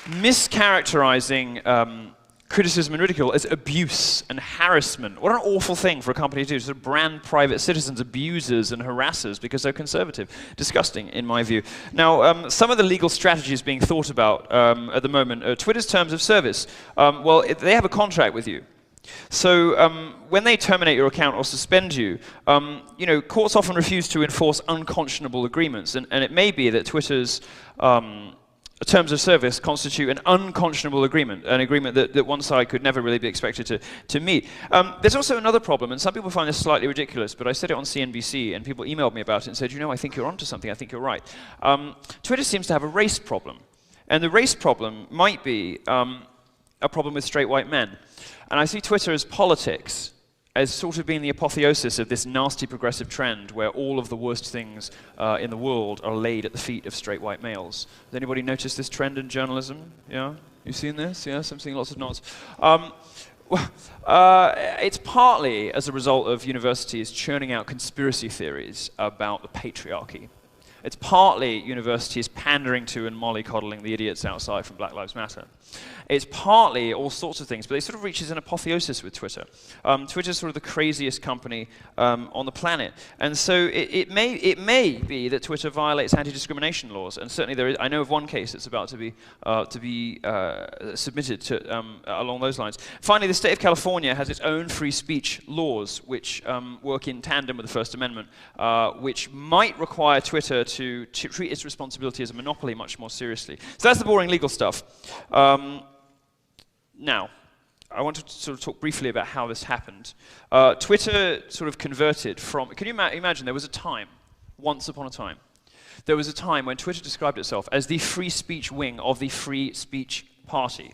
mischaracterizing criticism and ridicule as abuse and harassment. What an awful thing for a company to do, to sort of brand private citizens abusers and harassers because they're conservative. Disgusting, in my view. Now, some of the legal strategies being thought about at the moment are Twitter's terms of service. Well, they have a contract with you. So when they terminate your account or suspend you, courts often refuse to enforce unconscionable agreements, and it may be that Twitter's terms of service constitute an unconscionable agreement, an agreement that one side could never really be expected to meet. There's also another problem, and some people find this slightly ridiculous, but I said it on CNBC, and people emailed me about it and said, I think you're onto something, I think you're right. Twitter seems to have a race problem, and the race problem might be a problem with straight white men. And I see Twitter as politics, as sort of being the apotheosis of this nasty progressive trend where all of the worst things in the world are laid at the feet of straight white males. Has anybody noticed this trend in journalism? Yeah? You've seen this? Yes, I'm seeing lots of nods. It's partly as a result of universities churning out conspiracy theories about the patriarchy. It's partly universities pandering to and mollycoddling the idiots outside from Black Lives Matter. It's partly all sorts of things, but it sort of reaches an apotheosis with Twitter. Twitter's sort of the craziest company on the planet. And so it may be that Twitter violates anti-discrimination laws, and certainly I know of one case that's about to be submitted to, along those lines. Finally, the state of California has its own free speech laws, which work in tandem with the First Amendment, which might require Twitter to treat its responsibility as a monopoly much more seriously. So that's the boring legal stuff. Now, I want to sort of talk briefly about how this happened. Twitter sort of converted from, can you imagine there was a time, once upon a time, there was a time when Twitter described itself as the free speech wing of the free speech party.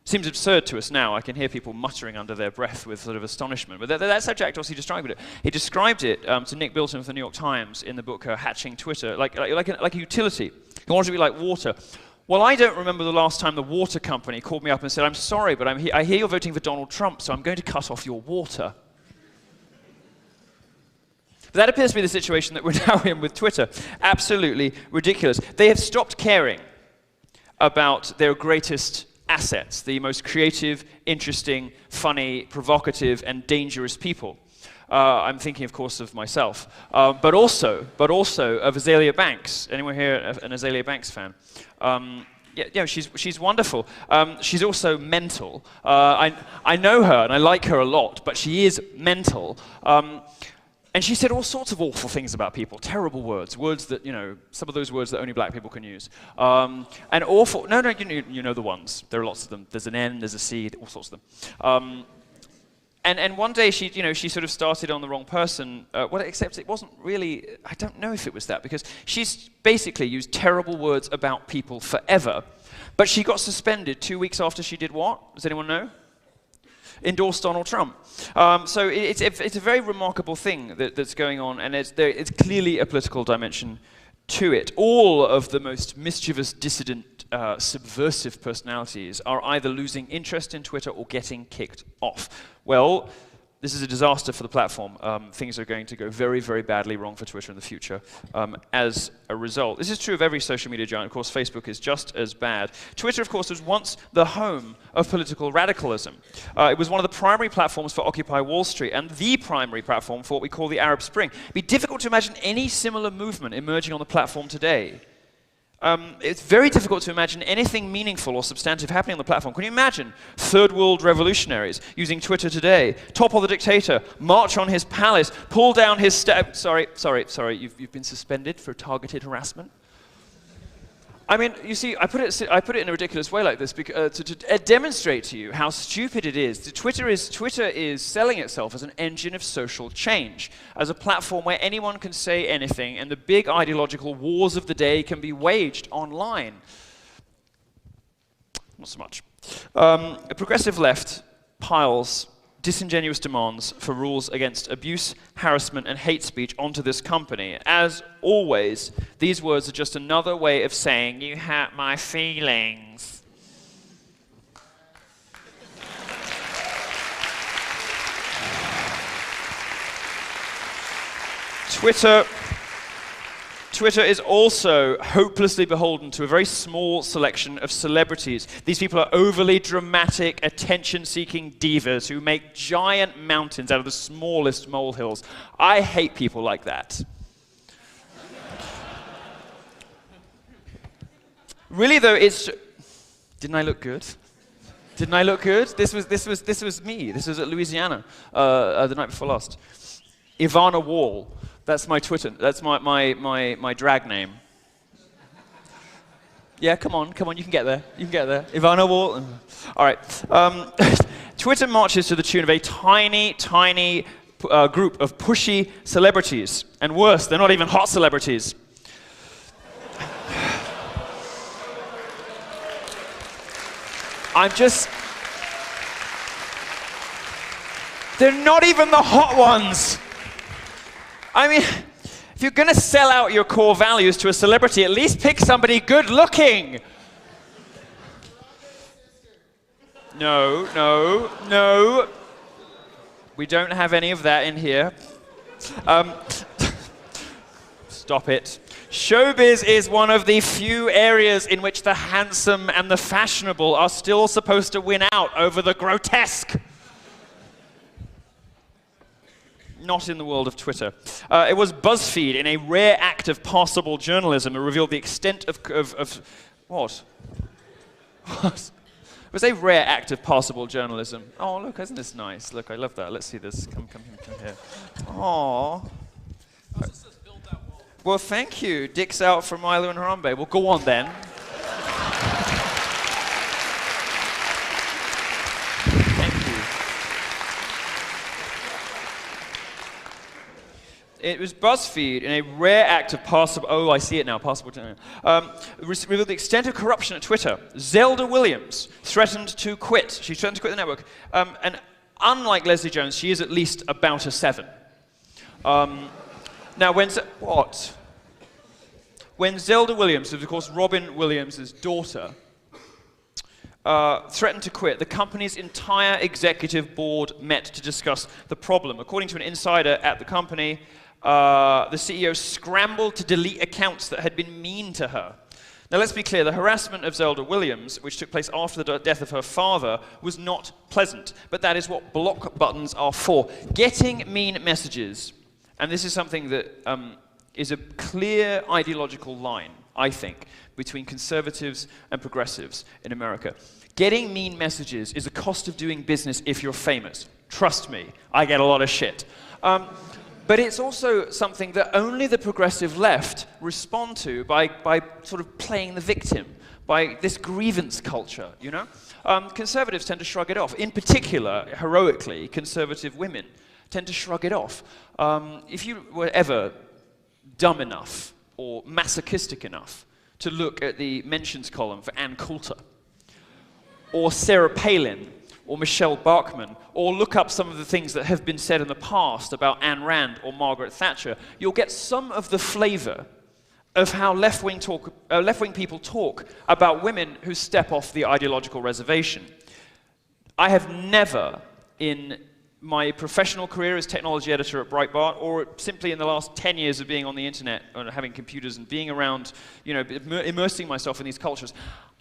Seems absurd to us now. I can hear people muttering under their breath with sort of astonishment. But that's how Jack Dorsey described it. He described it to Nick Bilton of the New York Times in the book Hatching Twitter, like a utility. He wanted to be like water. Well, I don't remember the last time the water company called me up and said, I'm sorry, but I hear you're voting for Donald Trump, so I'm going to cut off your water. But that appears to be the situation that we're now in with Twitter. Absolutely ridiculous. They have stopped caring about their greatest assets, the most creative, interesting, funny, provocative, and dangerous people. I'm thinking, of course, of myself, but also of Azealia Banks. Anyone here an Azealia Banks fan? She's wonderful. She's also mental. I know her and I like her a lot, but she is mental. And she said all sorts of awful things about people, terrible words that, some of those words that only black people can use. And awful, no, you know the ones. There are lots of them. There's an N, there's a C, all sorts of them. And one day she sort of started on the wrong person. Except it wasn't really, I don't know if it was that, because she's basically used terrible words about people forever. But she got suspended 2 weeks after she did what? Does anyone know? Endorsed Donald Trump. So it's a very remarkable thing that's going on, and it's clearly a political dimension to it. All of the most mischievous, dissident, subversive personalities are either losing interest in Twitter or getting kicked off. Well, this is a disaster for the platform. Things are going to go very, very badly wrong for Twitter in the future as a result. This is true of every social media giant. Of course, Facebook is just as bad. Twitter, of course, was once the home of political radicalism. It was one of the primary platforms for Occupy Wall Street and the primary platform for what we call the Arab Spring. It'd be difficult to imagine any similar movement emerging on the platform today. It's very difficult to imagine anything meaningful or substantive happening on the platform. Can you imagine third world revolutionaries using Twitter today, topple the dictator, march on his palace, pull down his sorry, you've been suspended for targeted harassment? I mean, you see, I put it in a ridiculous way like this because, to demonstrate to you how stupid it is. Twitter is selling itself as an engine of social change, as a platform where anyone can say anything, and the big ideological wars of the day can be waged online. Not so much. A progressive left piles disingenuous demands for rules against abuse, harassment, and hate speech onto this company. As always, these words are just another way of saying, you hurt my feelings. Twitter is also hopelessly beholden to a very small selection of celebrities. These people are overly dramatic, attention-seeking divas who make giant mountains out of the smallest molehills. I hate people like that. Really, though, it's... Didn't I look good? Didn't I look good? This was me. This was at Louisiana the night before last. Ivana Wall. That's my Twitter. That's my drag name. Yeah, come on, you can get there. You can get there. Ivana Wall. All right. Twitter marches to the tune of a tiny group of pushy celebrities, and worse, they're not even hot celebrities. They're not even the hot ones. I mean, if you're going to sell out your core values to a celebrity, at least pick somebody good looking. No. We don't have any of that in here. Stop it. Showbiz is one of the few areas in which the handsome and the fashionable are still supposed to win out over the grotesque. Not in the world of Twitter. It was BuzzFeed, in a rare act of passable journalism, that revealed the extent of what? What? It was a rare act of passable journalism. Oh, look, isn't this nice? Look, I love that. Let's see this. Come here. Aww. Well, thank you. Dick's out for Milo and Harambe. Well, go on then. Thank you. It was BuzzFeed, in a rare act of passable... Oh, I see it now. Passable... revealed the extent of corruption at Twitter. Zelda Williams threatened to quit. She threatened to quit the network. And unlike Leslie Jones, she is at least about a 7. Now, when Zelda Williams, who was, of course, Robin Williams' daughter, threatened to quit, the company's entire executive board met to discuss the problem. According to an insider at the company, the CEO scrambled to delete accounts that had been mean to her. Now, let's be clear, the harassment of Zelda Williams, which took place after the death of her father, was not pleasant, but that is what block buttons are for. Getting mean messages. And this is something that is a clear ideological line, I think, between conservatives and progressives in America. Getting mean messages is a cost of doing business if you're famous. Trust me, I get a lot of shit. But it's also something that only the progressive left respond to by sort of playing the victim, by this grievance culture, you know? Conservatives tend to shrug it off. In particular, heroically, conservative women tend to shrug it off. If you were ever dumb enough or masochistic enough to look at the mentions column for Ann Coulter, or Sarah Palin, or Michelle Bachmann, or look up some of the things that have been said in the past about Ayn Rand or Margaret Thatcher, you'll get some of the flavor of how left-wing people talk about women who step off the ideological reservation. I have never, in my professional career as technology editor at Breitbart, or simply in the last 10 years of being on the internet and having computers and being around, you know, immersing myself in these cultures,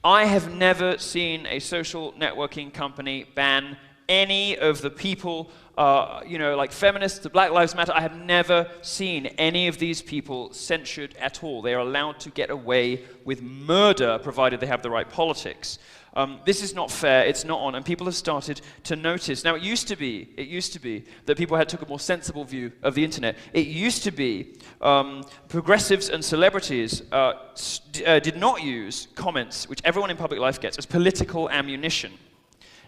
I have never seen a social networking company ban any of the people, you know, like feminists, the Black Lives Matter. I have never seen any of these people censured at all. They are allowed to get away with murder, provided they have the right politics. This is not fair, it's not on, and people have started to notice. Now, it used to be that people took a more sensible view of the internet. It used to be progressives and celebrities did not use comments, which everyone in public life gets, as political ammunition.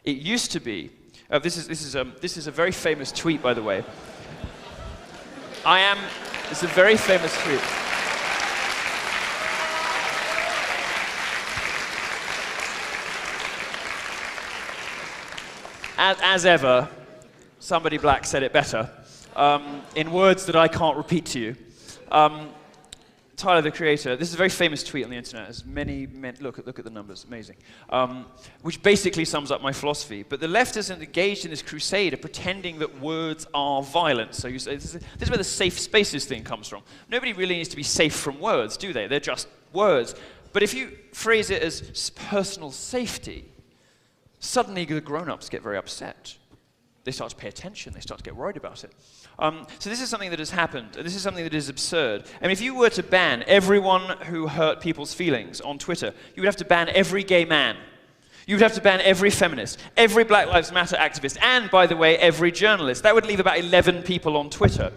It used to be, this is a very famous tweet, by the way. It's a very famous tweet. As ever, somebody black said it better, in words that I can't repeat to you. Tyler, the creator, this is a very famous tweet on the internet. There's many, look at the numbers, amazing. Which basically sums up my philosophy. But the left isn't engaged in this crusade of pretending that words are violent. So you say, this is where the safe spaces thing comes from. Nobody really needs to be safe from words, do they? They're just words. But if you phrase it as personal safety, suddenly the grown-ups get very upset. They start to pay attention. They start to get worried about it. So this is something that has happened. This is something that is absurd. I mean, if you were to ban everyone who hurt people's feelings on Twitter, you would have to ban every gay man. You would have to ban every feminist, every Black Lives Matter activist, and, by the way, every journalist. That would leave about 11 people on Twitter.